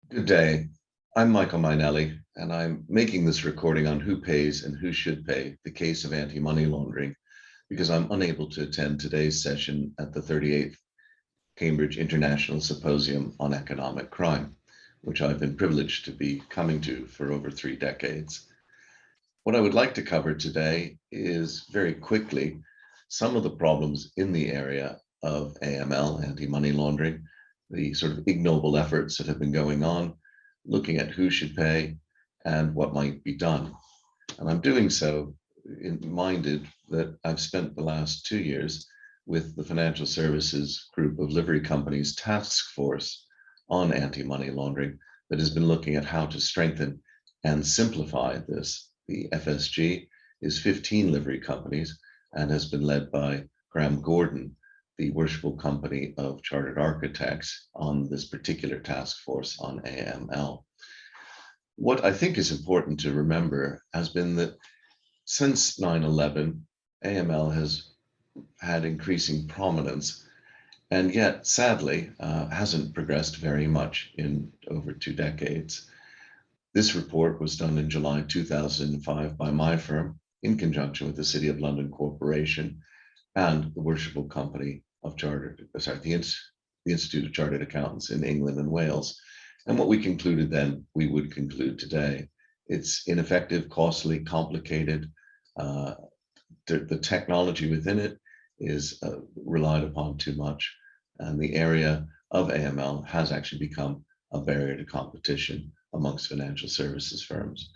Good day. I'm Michael Mainelli, and I'm making this recording on who pays and who should pay the case of anti-money laundering because I'm unable to attend today's session at the 38th Cambridge International Symposium on Economic Crime, which I've been privileged to be coming to for over 3 decades. What I would like to cover today is very quickly some of the problems in the area of AML, anti-money laundering, the sort of ignoble efforts that have been going on, looking at who should pay and what might be done. And I'm doing so minded that I've spent the last 2 years with the financial services group of livery companies task force on anti-money laundering that has been looking at how to strengthen and simplify this. The FSG is 15 livery companies and has been led by Graham Gordon, the worshipful company of chartered architects, on this particular task force on AML. What I think is important to remember has been that since 9/11, AML has had increasing prominence, and yet, sadly, hasn't progressed very much in over 2 decades. This report was done in July 2005 by my firm in conjunction with the City of London Corporation and the worshipful company of the Institute of Chartered Accountants in England and Wales. And what we concluded then, we would conclude today. It's ineffective, costly, complicated. The technology within it is relied upon too much. And the area of AML has actually become a barrier to competition amongst financial services firms.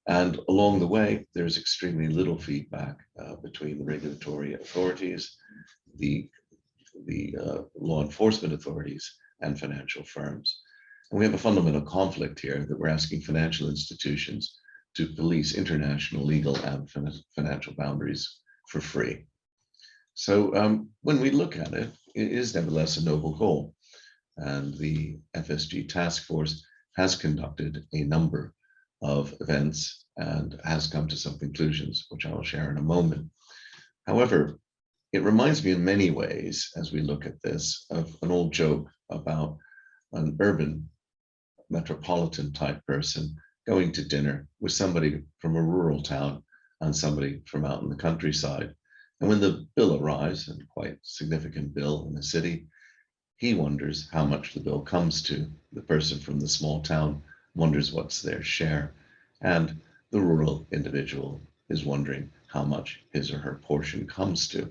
And along the way, there's extremely little feedback between the regulatory authorities, the law enforcement authorities, and financial firms. And we have a fundamental conflict here that we're asking financial institutions to police international legal and financial boundaries for free. So when we look at it, it is nevertheless a noble goal. And the FSG task force has conducted a number of events and has come to some conclusions, which I will share in a moment. However, it reminds me in many ways, as we look at this, of an old joke about an urban metropolitan type person going to dinner with somebody from a rural town and somebody from out in the countryside. And when the bill arrives, and quite significant bill in the city, he wonders how much the bill comes to. The person from the small town wonders what's their share. And the rural individual is wondering how much his or her portion comes to.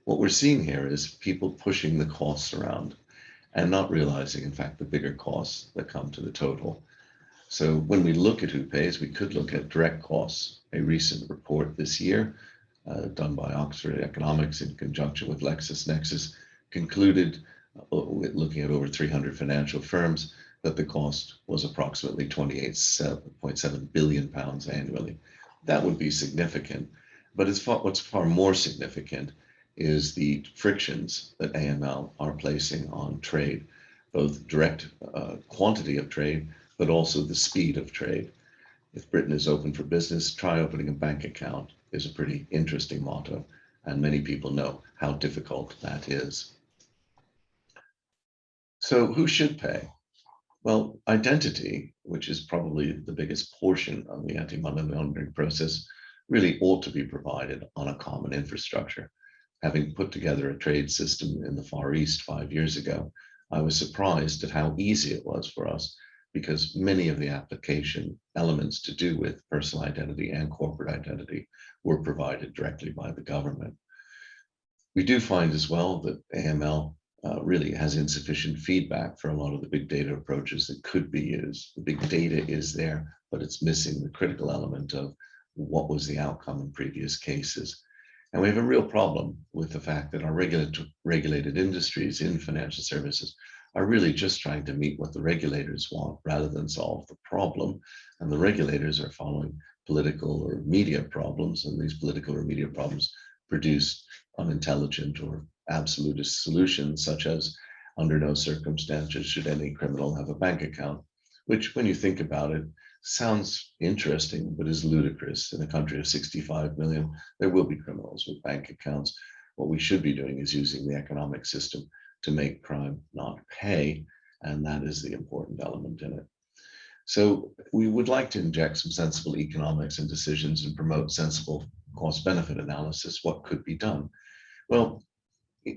What we're seeing here is people pushing the costs around and not realizing, in fact, the bigger costs that come to the total. So when we look at who pays, we could look at direct costs. A recent report this year done by Oxford Economics in conjunction with LexisNexis concluded, looking at over 300 financial firms, that the cost was approximately £28.7 billion annually. That would be significant, but what's far more significant is the frictions that AML are placing on trade, both direct quantity of trade, but also the speed of trade. If Britain is open for business, try opening a bank account is a pretty interesting motto, and many people know how difficult that is. So who should pay? Well, identity, which is probably the biggest portion of the anti-money laundering process, really ought to be provided on a common infrastructure. Having put together a trade system in the Far East 5 years ago, I was surprised at how easy it was for us, because many of the application elements to do with personal identity and corporate identity were provided directly by the government. We do find as well that AML really has insufficient feedback for a lot of the big data approaches that could be used. The big data is there, but it's missing the critical element of what was the outcome in previous cases. And we have a real problem with the fact that our regulated industries in financial services are really just trying to meet what the regulators want rather than solve the problem. And the regulators are following political or media problems, and these political or media problems produce unintelligent or absolutist solutions, such as under no circumstances should any criminal have a bank account, which, when you think about it, sounds interesting, but is ludicrous. In a country of 65 million, there will be criminals with bank accounts. What we should be doing is using the economic system to make crime not pay And that is the important element in it. So we would like to inject some sensible economics in decisions and promote sensible cost benefit analysis. What could be done? Well,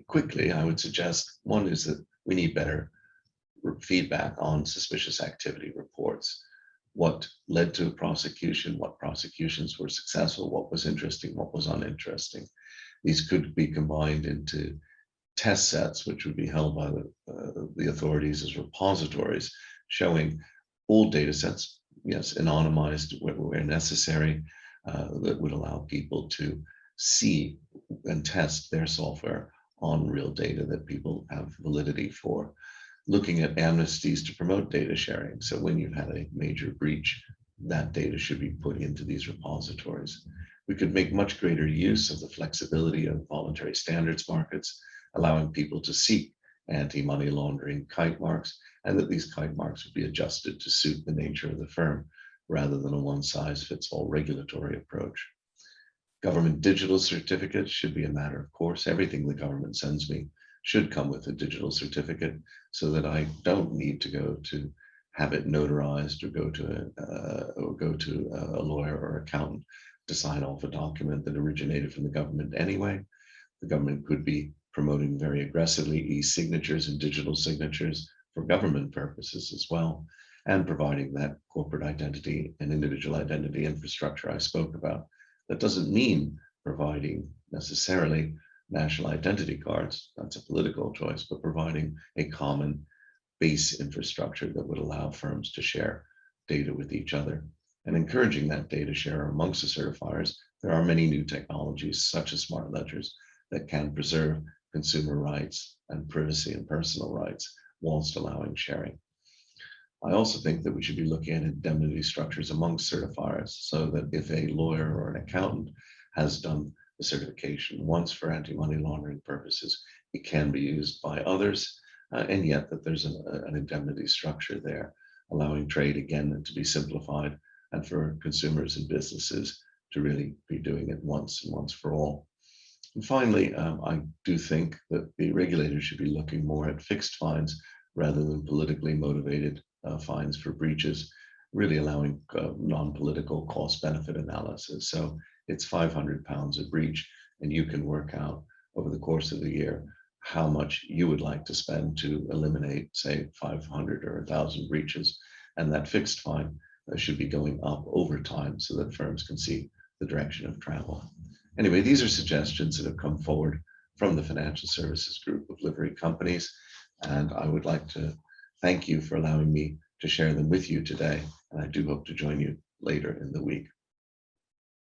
quickly, I would suggest one is that we need better feedback on suspicious activity reports. What led to a prosecution, what prosecutions were successful, what was interesting, what was uninteresting. These could be combined into test sets, which would be held by the authorities as repositories, showing all data sets, yes, anonymized where necessary, that would allow people to see and test their software on real data that people have validity for. Looking at amnesties to promote data sharing. So when you've had a major breach, that data should be put into these repositories. We could make much greater use of the flexibility of voluntary standards markets, allowing people to seek anti-money laundering kite marks, and that these kite marks would be adjusted to suit the nature of the firm rather than a one-size-fits-all regulatory approach. Government digital certificates should be a matter of course. Everything the government sends me should come with a digital certificate so that I don't need to go to have it notarized or go to a lawyer or accountant to sign off a document that originated from the government anyway. The government could be promoting very aggressively e-signatures and digital signatures for government purposes as well, and providing that corporate identity and individual identity infrastructure I spoke about. That doesn't mean providing necessarily national identity cards, that's a political choice, but providing a common base infrastructure that would allow firms to share data with each other and encouraging that data share amongst the certifiers. There are many new technologies such as smart ledgers that can preserve consumer rights and privacy and personal rights whilst allowing sharing. I also think that we should be looking at indemnity structures amongst certifiers so that if a lawyer or an accountant has done the certification once for anti-money laundering purposes, it can be used by others, and yet that there's an indemnity structure there, allowing trade again to be simplified and for consumers and businesses to really be doing it once and once for all. And finally, I do think that the regulators should be looking more at fixed fines rather than politically motivated fines for breaches, really allowing non-political cost-benefit analysis. So it's £500 a breach, and you can work out over the course of the year how much you would like to spend to eliminate, say, 500 or 1,000 breaches, and that fixed fine should be going up over time so that firms can see the direction of travel. Anyway, these are suggestions that have come forward from the financial services group of livery companies, and I would like to thank you for allowing me to share them with you today, and I do hope to join you later in the week.